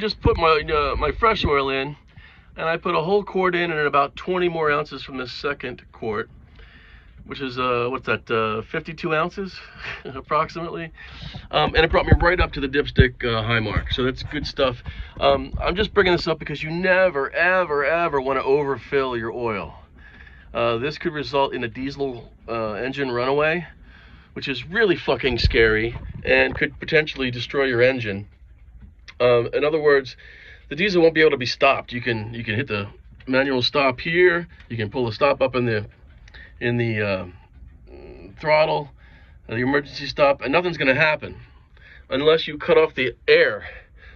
just put my my fresh oil in, and I put a whole quart in and about 20 more ounces from this second quart, which is what's that, 52 ounces approximately, and it brought me right up to the dipstick high mark. So that's good stuff. I'm just bringing this up because you never ever want to overfill your oil. This could result in a diesel engine runaway, which is really fucking scary and could potentially destroy your engine. In other words, the diesel won't be able to be stopped. You can hit the manual stop here. You can pull the stop up in the throttle, the emergency stop, and nothing's going to happen unless you cut off the air,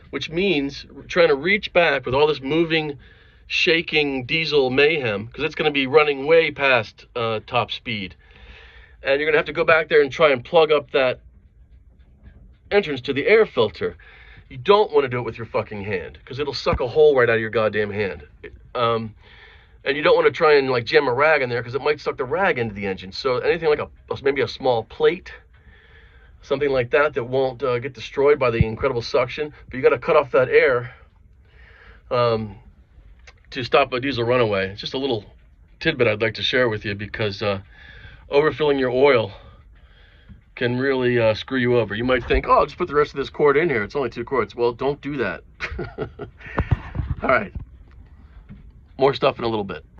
which means trying to reach back with all this moving, shaking diesel mayhem, because it's going to be running way past top speed, and you're going to have to go back there and try and plug up that entrance to the air filter. You don't want to do it with your fucking hand, because it'll suck a hole right out of your goddamn hand. And you don't want to try and like jam a rag in there, because it might suck the rag into the engine. So anything like maybe a small plate, something like that won't get destroyed by the incredible suction. But you got to cut off that air to stop a diesel runaway. It's just a little tidbit I'd like to share with you, because overfilling your oil can really screw you over. You might think, oh, I'll just put the rest of this quart in here. It's only 2 quarts. Well, don't do that. All right. More stuff in a little bit.